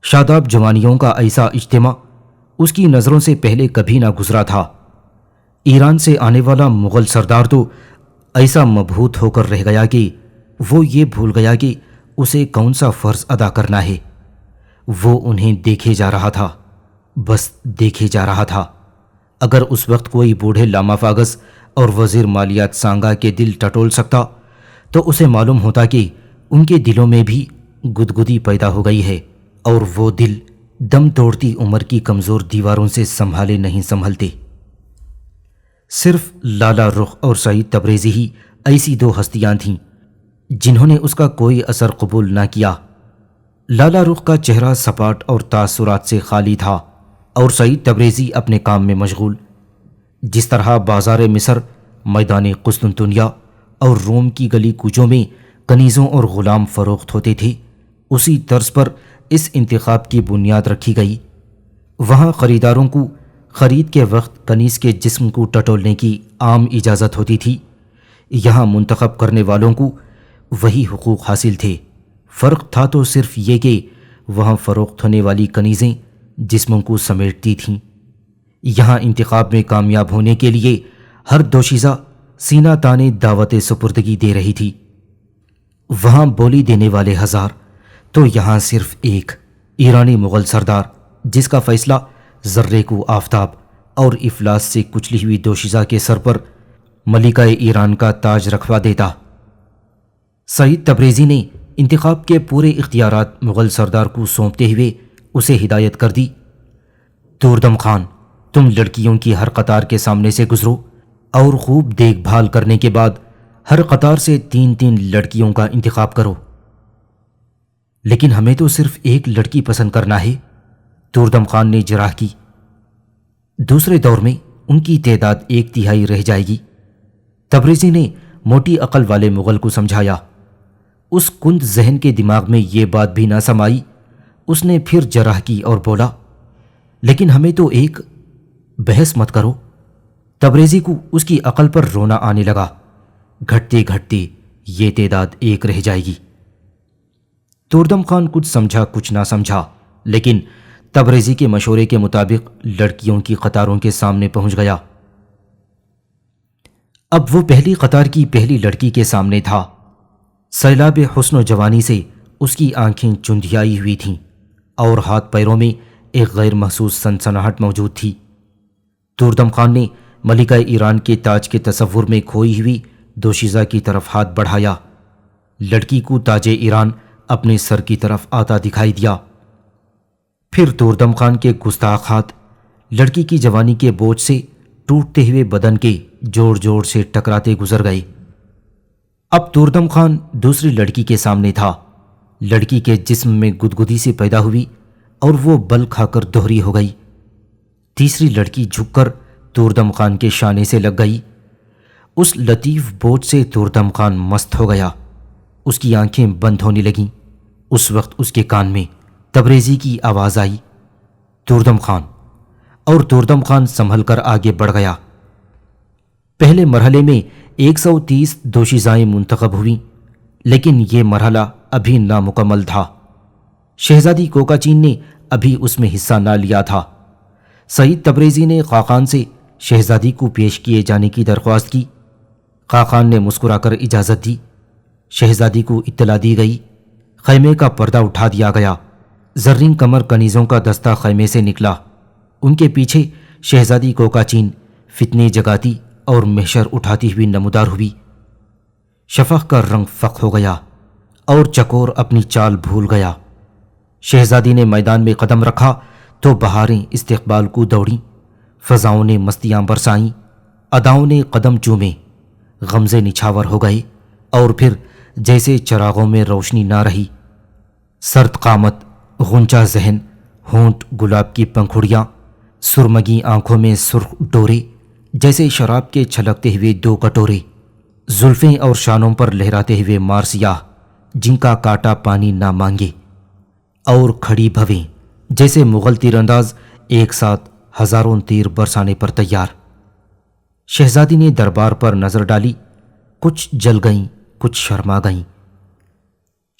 [SPEAKER 2] شاداب جوانیوں کا ایسا اجتماع اس کی نظروں سے پہلے کبھی نہ گزرا تھا۔ ایران سے آنے والا مغل سردار تو ایسا مبہوت ہو کر رہ گیا کہ وہ یہ بھول گیا کہ اسے کون سا فرض ادا کرنا ہے۔ وہ انہیں دیکھے جا رہا تھا، بس دیکھے جا رہا تھا۔ اگر اس وقت کوئی بوڑھے لاما فاگس اور وزیر مالیات سانگا کے دل ٹٹول سکتا تو اسے معلوم ہوتا کہ ان کے دلوں میں بھی گدگدی پیدا ہو گئی ہے، اور وہ دل دم توڑتی عمر کی کمزور دیواروں سے سنبھالے نہیں سنبھلتے۔ صرف لالا رخ اور سعید تبریزی ہی ایسی دو ہستیاں تھیں جنہوں نے اس کا کوئی اثر قبول نہ کیا۔ لالا رخ کا چہرہ سپاٹ اور تاثرات سے خالی تھا اور سعید تبریزی اپنے کام میں مشغول۔ جس طرح بازار مصر، میدان قسطنطنیہ اور روم کی گلی کوچوں میں کنیزوں اور غلام فروخت ہوتے تھے، اسی طرز پر اس انتخاب کی بنیاد رکھی گئی۔ وہاں خریداروں کو خرید کے وقت کنیز کے جسم کو ٹٹولنے کی عام اجازت ہوتی تھی، یہاں منتخب کرنے والوں کو وہی حقوق حاصل تھے۔ فرق تھا تو صرف یہ کہ وہاں فروخت ہونے والی کنیزیں جسموں کو سمیٹتی تھیں، یہاں انتخاب میں کامیاب ہونے کے لیے ہر دوشیزہ سینہ تانے دعوت سپردگی دے رہی تھی۔ وہاں بولی دینے والے ہزار تو یہاں صرف ایک ایرانی مغل سردار، جس کا فیصلہ ذرے کو آفتاب اور افلاس سے کچلی ہوئی دوشیزہ کے سر پر ملکہ ایران کا تاج رکھوا دیتا۔ سعید تبریزی نے انتخاب کے پورے اختیارات مغل سردار کو سونپتے ہوئے اسے ہدایت کر دی، دوردم خان، تم لڑکیوں کی ہر قطار کے سامنے سے گزرو اور خوب دیکھ بھال کرنے کے بعد ہر قطار سے 3 لڑکیوں کا انتخاب کرو۔ لیکن ہمیں تو صرف ایک لڑکی پسند کرنا ہے، دوردم خان نے جراح کی۔ دوسرے دور میں ان کی تعداد 1/3 رہ جائے گی۔ تبریزی نے موٹی عقل والے مغل کو سمجھایا۔ اس کند ذہن کے دماغ میں یہ بات بھی نہ سمائی۔ اس نے پھر جرح کی اور بولا، لیکن ہمیں تو ایک بحث مت کرو۔ تبریزی کو اس کی عقل پر رونا آنے لگا۔ گھٹتے گھٹتے یہ تعداد 1 رہ جائے گی۔ توردم خان کچھ سمجھا کچھ نہ سمجھا، لیکن تبریزی کے مشورے کے مطابق لڑکیوں کی قطاروں کے سامنے پہنچ گیا۔ اب وہ پہلی قطار کی پہلی لڑکی کے سامنے تھا۔ سیلاب حسن و جوانی سے اس کی آنکھیں چندھیائی ہوئی تھیں اور ہاتھ پیروں میں ایک غیر محسوس سنسناہٹ موجود تھی۔ توردم خان نے ملکہ ایران کے تاج کے تصور میں کھوئی ہوئی دوشیزہ کی طرف ہاتھ بڑھایا۔ لڑکی کو تاج ایران اپنے سر کی طرف آتا دکھائی دیا۔ پھر توردم خان کے گستاخ ہاتھ لڑکی کی جوانی کے بوجھ سے ٹوٹتے ہوئے بدن کے جوڑ جوڑ سے ٹکراتے گزر گئے۔ اب توردم خان دوسری لڑکی کے سامنے تھا۔ لڑکی کے جسم میں گدگدی سے پیدا ہوئی اور وہ بل کھا کر دوہری ہو گئی۔ تیسری لڑکی جھک کر توردم خان کے شانے سے لگ گئی۔ اس لطیف بوجھ سے توردم خان مست ہو گیا۔ اس کی آنکھیں بند ہونے لگیں۔ اس وقت اس کے کان میں تبریزی کی آواز آئی، توردم خان، اور توردم خان سنبھل کر آگے بڑھ گیا۔ پہلے مرحلے میں 130 دوشیزائیں منتخب ہوئیں، لیکن یہ مرحلہ ابھی نامکمل تھا۔ شہزادی کوکاچین نے ابھی اس میں حصہ نہ لیا تھا۔ سعید تبریزی نے خاقان سے شہزادی کو پیش کیے جانے کی درخواست کی۔ خاقان نے مسکرا کر اجازت دی۔ شہزادی کو اطلاع دی گئی۔ خیمے کا پردہ اٹھا دیا گیا۔ زرین کمر کنیزوں کا دستہ خیمے سے نکلا۔ ان کے پیچھے شہزادی کوکاچین فتنے جگاتی اور محشر اٹھاتی ہوئی نمودار ہوئی۔ شفق کا رنگ فق ہو گیا اور چکور اپنی چال بھول گیا۔ شہزادی نے میدان میں قدم رکھا تو بہاریں استقبال کو دوڑیں، فضاؤں نے مستیاں برسائیں، اداؤں نے قدم چومے، غمزے نچھاور ہو گئے اور پھر جیسے چراغوں میں روشنی نہ رہی۔ سرد قامت، غنچہ ذہن، ہونٹ گلاب کی پنکھڑیاں، سرمگی آنکھوں میں سرخ ڈورے، جیسے شراب کے چھلکتے ہوئے 2 کٹورے، زلفیں اور شانوں پر لہراتے ہوئے مار سیاہ جن کا کاٹا پانی نہ مانگے، اور کھڑی بھویں جیسے مغل تیر انداز ایک ساتھ ہزاروں تیر برسانے پر تیار۔ شہزادی نے دربار پر نظر ڈالی، کچھ جل گئیں، کچھ شرما گئیں۔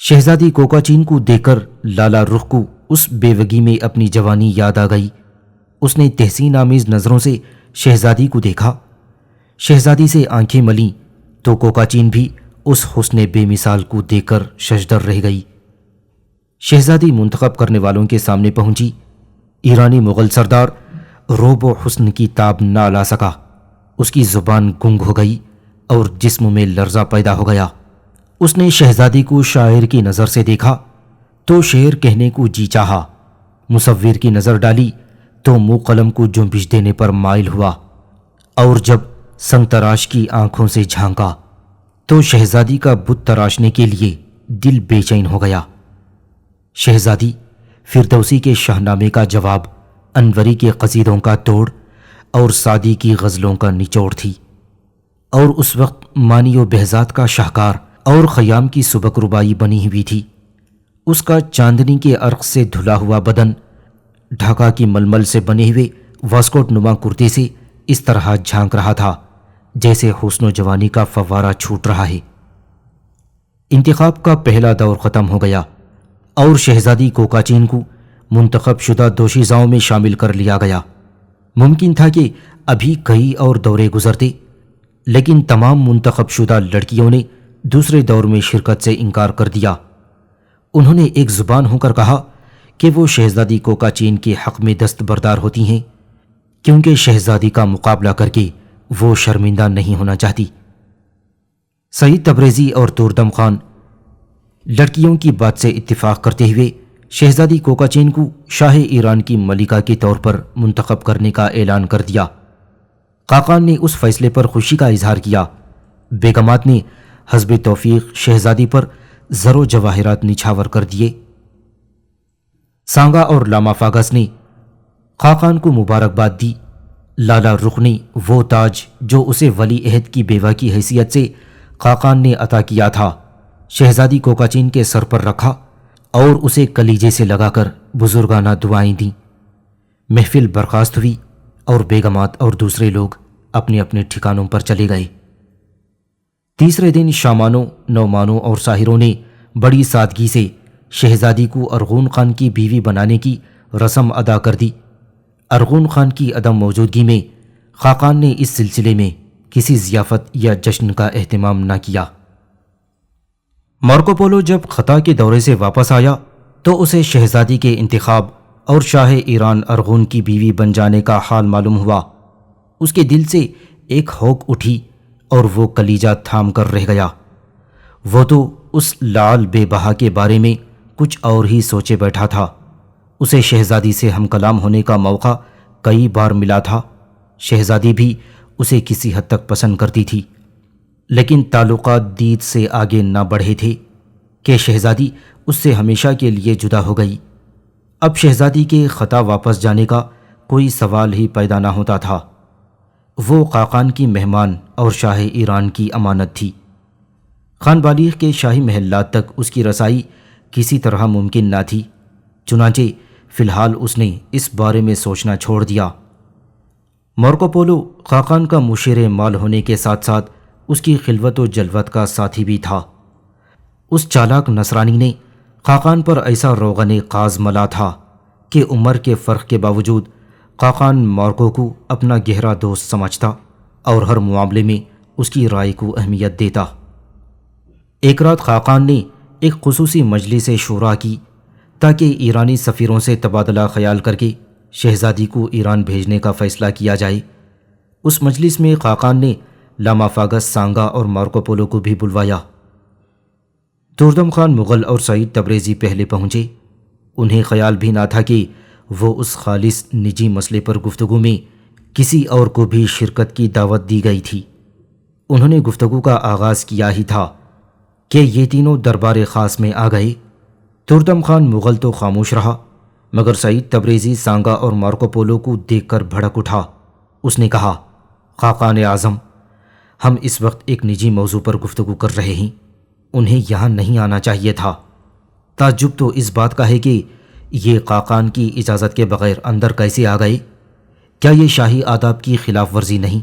[SPEAKER 2] شہزادی کوکاچین کو دیکھ کر لالا رخ کو اس بیوگی میں اپنی جوانی یاد آ گئی۔ اس نے تحسین آمیز نظروں سے شہزادی کو دیکھا۔ شہزادی سے آنکھیں ملیں تو کوکاچین بھی اس حسن بے مثال کو دیکھ کر ششدر رہ گئی۔ شہزادی منتخب کرنے والوں کے سامنے پہنچی۔ ایرانی مغل سردار روب و حسن کی تاب نہ لا سکا۔ اس کی زبان گنگ ہو گئی اور جسم میں لرزہ پیدا ہو گیا۔ اس نے شہزادی کو شاعر کی نظر سے دیکھا تو شعر کہنے کو جی چاہا، مصور کی نظر ڈالی تو منہ قلم کو جنبش دینے پر مائل ہوا، اور جب سنگ تراش کی آنکھوں سے جھانکا تو شہزادی کا بت تراشنے کے لیے دل بے چین ہو گیا۔ شہزادی فردوسی کے شاہنامے کا جواب، انوری کے قصیدوں کا توڑ اور سعدی کی غزلوں کا نچوڑ تھی، اور اس وقت مانی و بہزاد کا شاہکار اور خیام کی سبک ربائی بنی ہوئی تھی۔ اس کا چاندنی کے عرق سے دھلا ہوا بدن ڈھاکہ کی ململ سے بنے ہوئے واسکوٹ نما کرتے سے اس طرح جھانک رہا تھا جیسے حسن و جوانی کا فوارہ چھوٹ رہا ہے۔ انتخاب کا پہلا دور ختم ہو گیا اور شہزادی کوکاچین کو منتخب شدہ دوشیزاؤں میں شامل کر لیا گیا۔ ممکن تھا کہ ابھی کئی اور دورے گزرتے، لیکن تمام منتخب شدہ لڑکیوں نے دوسرے دور میں شرکت سے انکار کر دیا۔ انہوں نے ایک زبان ہو کر کہا کہ وہ شہزادی کوکاچین کے حق میں دستبردار ہوتی ہیں، کیونکہ شہزادی کا مقابلہ کر کے وہ شرمندہ نہیں ہونا چاہتی۔ سعید تبریزی اور توردم خان لڑکیوں کی بات سے اتفاق کرتے ہوئے شہزادی کوکاچین کو شاہ ایران کی ملکہ کے طور پر منتخب کرنے کا اعلان کر دیا۔ خاقان نے اس فیصلے پر خوشی کا اظہار کیا۔ بیگمات نے حسب توفیق شہزادی پر زر و جواہرات نچھاور کر دیے۔ سانگا اور لاما فاگس نے خاقان کو مبارکباد دی لالا رخنی وہ تاج جو اسے ولی عہد کی بیوہ کی حیثیت سے خاقان نے عطا کیا تھا شہزادی کوکاچین کے سر پر رکھا اور اسے کلیجے سے لگا کر بزرگانہ دعائیں دیں۔ محفل برخاست ہوئی اور بیگمات اور دوسرے لوگ اپنے اپنے ٹھکانوں پر چلے گئے۔ تیسرے دن شامانوں، نعمانوں اور ساحروں نے بڑی سادگی سے شہزادی کو ارغون خان کی بیوی بنانے کی رسم ادا کر دی۔ ارغون خان کی عدم موجودگی میں خاقان نے اس سلسلے میں کسی ضیافت یا جشن کا اہتمام نہ کیا۔ مارکو پولو جب خطا کے دورے سے واپس آیا تو اسے شہزادی کے انتخاب اور شاہ ایران ارغون کی بیوی بن جانے کا حال معلوم ہوا۔ اس کے دل سے ایک ہوک اٹھی اور وہ کلیجہ تھام کر رہ گیا۔ وہ تو اس لعل بے بہا کے بارے میں کچھ اور ہی سوچے بیٹھا تھا۔ اسے شہزادی سے ہم کلام ہونے کا موقع کئی بار ملا تھا۔ شہزادی بھی اسے کسی حد تک پسند کرتی تھی، لیکن تعلقات دید سے آگے نہ بڑھے تھے کہ شہزادی اس سے ہمیشہ کے لیے جدا ہو گئی۔ اب شہزادی کے خطا واپس جانے کا کوئی سوال ہی پیدا نہ ہوتا تھا۔ وہ خاقان کی مہمان اور شاہ ایران کی امانت تھی۔ خان بالیغ کے شاہی محلات تک اس کی رسائی کسی طرح ممکن نہ تھی، چنانچہ فی الحال اس نے اس بارے میں سوچنا چھوڑ دیا۔ مارکو پولو خاقان کا مشیر مال ہونے کے ساتھ ساتھ اس کی خلوت و جلوت کا ساتھی بھی تھا۔ اس چالاک نصرانی نے خاقان پر ایسا روغن قاز ملا تھا کہ عمر کے فرق کے باوجود خاقان مارکو کو اپنا گہرا دوست سمجھتا اور ہر معاملے میں اس کی رائے کو اہمیت دیتا۔ ایک رات خاقان نے ایک خصوصی مجلس شورا کی تاکہ ایرانی سفیروں سے تبادلہ خیال کر کے شہزادی کو ایران بھیجنے کا فیصلہ کیا جائے۔ اس مجلس میں خاقان نے لامافاگس سانگا اور مارکو پولو کو بھی بلوایا۔ تردم خان مغل اور سعید تبریزی پہلے پہنچے۔ انہیں خیال بھی نہ تھا کہ وہ اس خالص نجی مسئلے پر گفتگو میں کسی اور کو بھی شرکت کی دعوت دی گئی تھی۔ انہوں نے گفتگو کا آغاز کیا ہی تھا کہ یہ تینوں دربار خاص میں آ گئے۔ تردم خان مغل تو خاموش رہا، مگر سعید تبریزی سانگا اور مارکو پولو کو دیکھ کر بھڑک اٹھا۔ اس نے کہا، خاقان اعظم، ہم اس وقت ایک نجی موضوع پر گفتگو کر رہے ہیں، انہیں یہاں نہیں آنا چاہیے تھا۔ تعجب تو اس بات کا ہے کہ یہ خاقان کی اجازت کے بغیر اندر کیسے آ گئے؟ کیا یہ شاہی آداب کی خلاف ورزی نہیں؟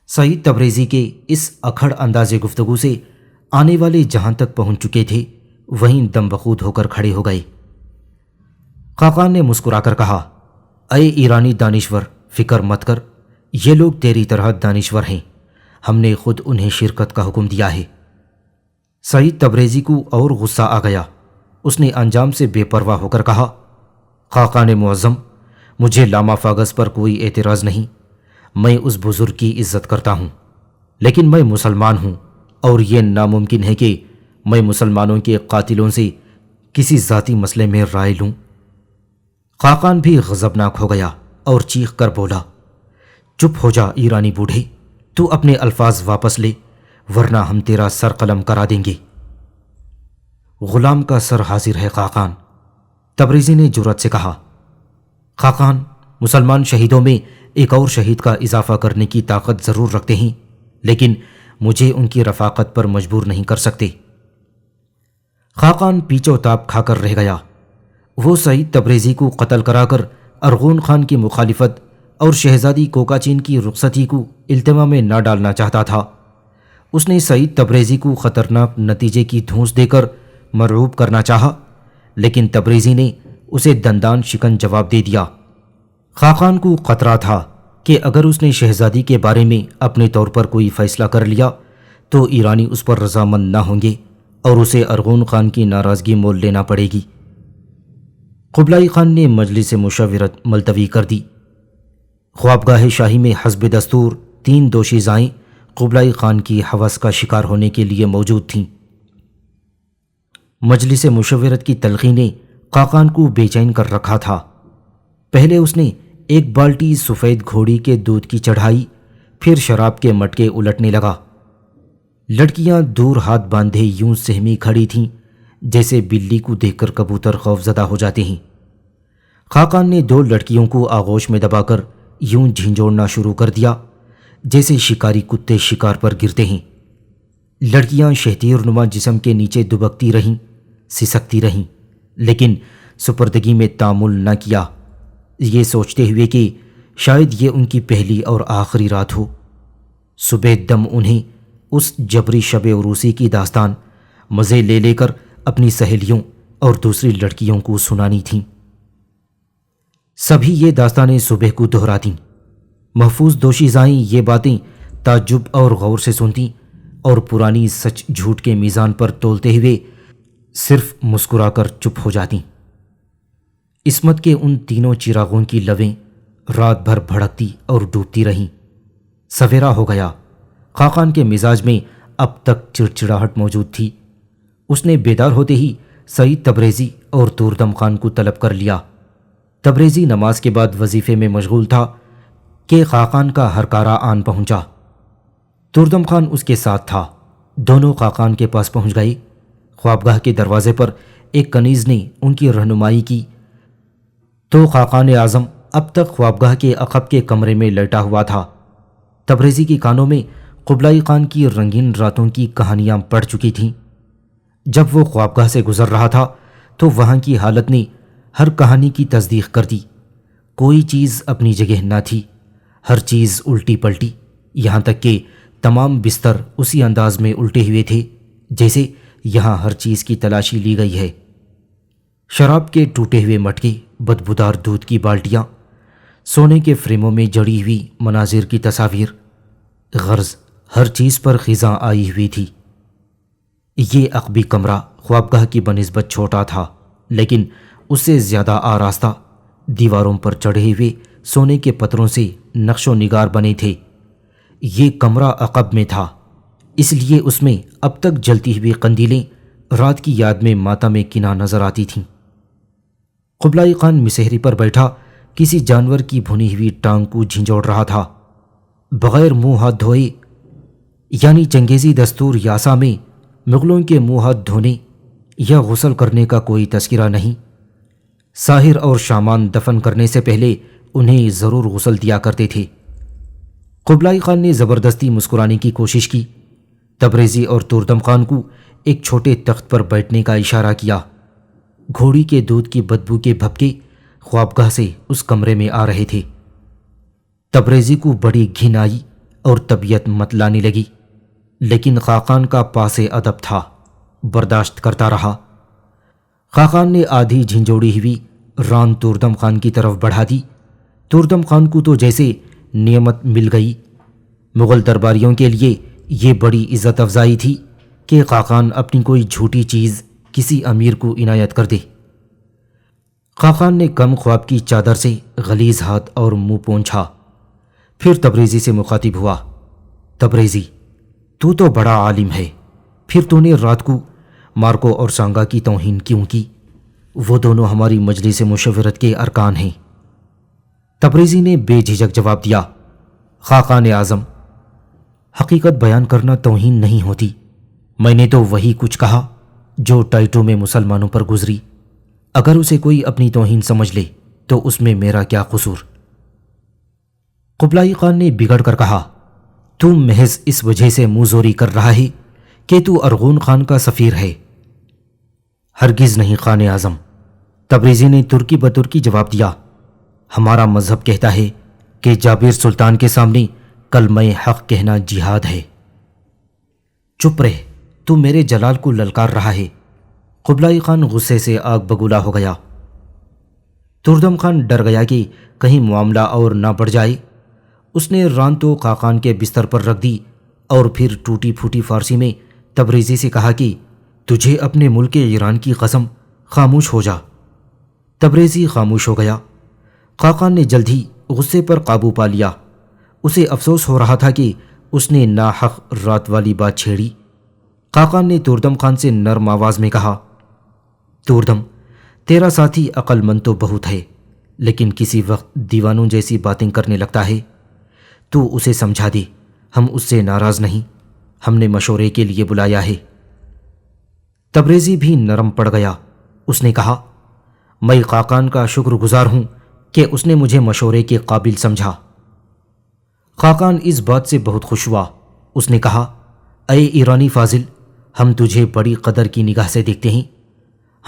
[SPEAKER 2] سعید تبریزی کے اس اکھڑ انداز گفتگو سے آنے والے جہاں تک پہنچ چکے تھے وہیں دم بخود ہو کر کھڑے ہو گئے۔ خاقان نے مسکرا کر کہا، اے ایرانی دانشور، فکر مت کر، یہ لوگ تیری طرح دانشور ہیں، ہم نے خود انہیں شرکت کا حکم دیا ہے۔ سعید تبریزی کو اور غصہ آ گیا۔ اس نے انجام سے بے پرواہ ہو کر کہا، خاقان معظم، مجھے لامافاگس پر کوئی اعتراض نہیں، میں اس بزرگ کی عزت کرتا ہوں، لیکن میں مسلمان ہوں اور یہ ناممکن ہے کہ میں مسلمانوں کے قاتلوں سے کسی ذاتی مسئلے میں رائے لوں۔ خاقان بھی غضبناک ہو گیا اور چیخ کر بولا، چپ ہو جا ایرانی بوڑھے، تو اپنے الفاظ واپس لے ورنہ ہم تیرا سر قلم کرا دیں گے۔ غلام کا سر حاضر ہے خاقان، تبریزی نے جرأت سے کہا۔ خاقان، مسلمان شہیدوں میں ایک اور شہید کا اضافہ کرنے کی طاقت ضرور رکھتے ہیں، لیکن مجھے ان کی رفاقت پر مجبور نہیں کر سکتے۔ خاقان پیچو تاب کھا کر رہ گیا۔ وہ سعید تبریزی کو قتل کرا کر ارغون خان کی مخالفت اور شہزادی کوکاچین کی رخصتی کو التوا میں نہ ڈالنا چاہتا تھا۔ اس نے سعید تبریزی کو خطرناک نتیجے کی دھونس دے کر مرعوب کرنا چاہا، لیکن تبریزی نے اسے دندان شکن جواب دے دیا۔ خاقان کو خطرہ تھا کہ اگر اس نے شہزادی کے بارے میں اپنے طور پر کوئی فیصلہ کر لیا تو ایرانی اس پر رضامند نہ ہوں گے اور اسے ارغون خان کی ناراضگی مول لینا پڑے گی۔ قبلائی خان نے مجلس مشاورت ملتوی کر دی۔ خوابگاہ شاہی میں حسب دستور 3 دوشیزائیں قبلائی خان کی ہوس کا شکار ہونے کے لیے موجود تھیں۔ مجلس مشاورت کی تلخی نے خاقان کو بے چین کر رکھا تھا۔ پہلے اس نے ایک بالٹی سفید گھوڑی کے دودھ کی چڑھائی، پھر شراب کے مٹکے الٹنے لگا۔ لڑکیاں دور ہاتھ باندھے یوں سہمی کھڑی تھیں جیسے بلی کو دیکھ کر کبوتر خوف زدہ ہو جاتے ہیں۔ خاقان نے 2 لڑکیوں کو آغوش میں دبا کر یوں جھنجھوڑنا شروع کر دیا جیسے شکاری کتے شکار پر گرتے ہیں۔ لڑکیاں شہتیر نما جسم کے نیچے دبکتی رہیں، سسکتی رہیں، لیکن سپردگی میں تامل نہ کیا، یہ سوچتے ہوئے کہ شاید یہ ان کی پہلی اور آخری رات ہو۔ صبح دم انہیں اس جبری شب عروسی کی داستان مزے لے لے کر اپنی سہیلیوں اور دوسری لڑکیوں کو سنانی تھیں۔ سبھی یہ داستانیں صبح کو دہراتیں۔ محفوظ دوشیزائیں یہ باتیں تعجب اور غور سے سنتیں اور پرانی سچ جھوٹ کے میزان پر تولتے ہوئے صرف مسکرا کر چپ ہو جاتیں۔ عصمت کے ان تینوں چراغوں کی لویں رات بھر بھڑکتی اور ڈوبتی رہیں۔ سویرا ہو گیا۔ خاقان کے مزاج میں اب تک چڑچڑاہٹ موجود تھی۔ اس نے بیدار ہوتے ہی سعید تبریزی اور توردم خان کو طلب کر لیا۔ تبریزی نماز کے بعد وظیفے میں مشغول تھا کہ خاقان کا ہرکارہ آن پہنچا۔ توردم خان اس کے ساتھ تھا۔ دونوں خاقان کے پاس پہنچ گئے۔ خوابگاہ کے دروازے پر ایک کنیز نے ان کی رہنمائی کی تو خاقان اعظم اب تک خوابگاہ کے عقب کے کمرے میں لیٹا ہوا تھا۔ تبریزی کے کانوں میں قبلائی خان کی رنگین راتوں کی کہانیاں پڑ چکی تھیں۔ جب وہ خوابگاہ سے گزر رہا تھا تو وہاں کی حالت نے ہر کہانی کی تصدیق کر دی۔ کوئی چیز اپنی جگہ نہ تھی، ہر چیز الٹی پلٹی، یہاں تک کہ تمام بستر اسی انداز میں الٹے ہوئے تھے جیسے یہاں ہر چیز کی تلاشی لی گئی ہے۔ شراب کے ٹوٹے ہوئے مٹکے، بدبودار دودھ کی بالٹیاں، سونے کے فریموں میں جڑی ہوئی مناظر کی تصاویر، غرض ہر چیز پر خزاں آئی ہوئی تھی۔ یہ عقبی کمرہ خوابگاہ کی بنسبت چھوٹا تھا، لیکن اس سے زیادہ آراستہ۔ دیواروں پر چڑھے ہوئے سونے کے پتھروں سے نقش و نگار بنے تھے۔ یہ کمرہ عقب میں تھا، اس لیے اس میں اب تک جلتی ہوئی قندیلیں رات کی یاد میں ماتم کنا نظر آتی تھیں۔ قبلائی خان مسہری پر بیٹھا کسی جانور کی بھنی ہوئی ٹانگ کو جھنجھوڑ رہا تھا۔ بغیر منہ ہاتھ دھوئے، یعنی چنگیزی دستور یاسا میں مغلوں کے منہ ہاتھ دھونے یا غسل کرنے کا کوئی تذکرہ نہیں۔ ساحر اور شامان دفن کرنے سے پہلے انہیں ضرور غسل دیا کرتے تھے۔ قبلائی خان نے زبردستی مسکرانے کی کوشش کی۔ تبریزی اور توردم خان کو ایک چھوٹے تخت پر بیٹھنے کا اشارہ کیا۔ گھوڑی کے دودھ کی بدبو کے بھپکے خوابگاہ سے اس کمرے میں آ رہے تھے۔ تبریزی کو بڑی گھن آئی اور طبیعت متلانے لگی، لیکن خاقان کا پاس ادب تھا، برداشت کرتا رہا۔ خاقان نے آدھی جھنجھوڑی ہوئی ران توردم خان کی طرف بڑھا دی۔ توردم خان کو تو جیسے نعمت مل گئی۔ مغل درباریوں کے لیے یہ بڑی عزت افزائی تھی کہ خاقان اپنی کوئی جھوٹی چیز کسی امیر کو عنایت کر دے۔ خاقان نے کم خواب کی چادر سے غلیظ ہاتھ اور منہ پونچھا، پھر تبریزی سے مخاطب ہوا۔ تبریزی، تو بڑا عالم ہے، پھر تو نے رات کو مارکو اور سانگا کی توہین کیوں کی؟ وہ دونوں ہماری مجلس مشورت کے ارکان ہیں۔ تبریزی نے بے جھجک جواب دیا، خاقان اعظم، حقیقت بیان کرنا توہین نہیں ہوتی۔ میں نے تو وہی کچھ کہا جو ٹائٹو میں مسلمانوں پر گزری۔ اگر اسے کوئی اپنی توہین سمجھ لے تو اس میں میرا کیا قصور؟ قبلائی خان نے بگڑ کر کہا، تو محض اس وجہ سے منہ زوری کر رہا ہے کہ تو ارغون خان کا سفیر ہے۔ ہرگز نہیں خان اعظم، تبریزی نے ترکی بترکی جواب دیا۔ ہمارا مذہب کہتا ہے کہ جابر سلطان کے سامنے کلمہ حق کہنا جہاد ہے۔ چپ رہ، تو میرے جلال کو للکار رہا ہے۔ قبلائی خان غصے سے آگ بگولا ہو گیا۔ توردم خان ڈر گیا کہ کہیں معاملہ اور نہ بڑھ جائے۔ اس نے ران تو خاقان کے بستر پر رکھ دی اور پھر ٹوٹی پھوٹی فارسی میں تبریزی سے کہا کہ تجھے اپنے ملک ایران کی قسم، خاموش ہو جا۔ تبریزی خاموش ہو گیا۔ خاقان نے جلد ہی غصے پر قابو پا لیا۔ اسے افسوس ہو رہا تھا کہ اس نے ناحق رات والی بات چھیڑی۔ خاقان نے توردم خان سے نرم آواز میں کہا، توردم، تیرا ساتھی عقل مند تو بہت ہے، لیکن کسی وقت دیوانوں جیسی باتیں کرنے لگتا ہے۔ تو اسے سمجھا دے، ہم اس سے ناراض نہیں، ہم نے مشورے کے لیے بلایا ہے۔ تبریزی بھی نرم پڑ گیا۔ اس نے کہا، میں خاقان کا شکر گزار ہوں کہ اس نے مجھے مشورے کے قابل سمجھا۔ خاقان اس بات سے بہت خوش ہوا. اس نے کہا اے ایرانی فاضل، ہم تجھے بڑی قدر کی نگاہ سے دیکھتے ہیں.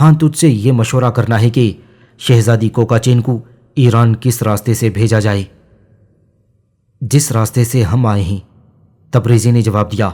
[SPEAKER 2] ہاں، تجھ سے یہ مشورہ کرنا ہے کہ شہزادی کوکاچین کو ایران کس راستے سے بھیجا جائے. جس راستے سے ہم آئے ہیں، تبریزی نے جواب دیا.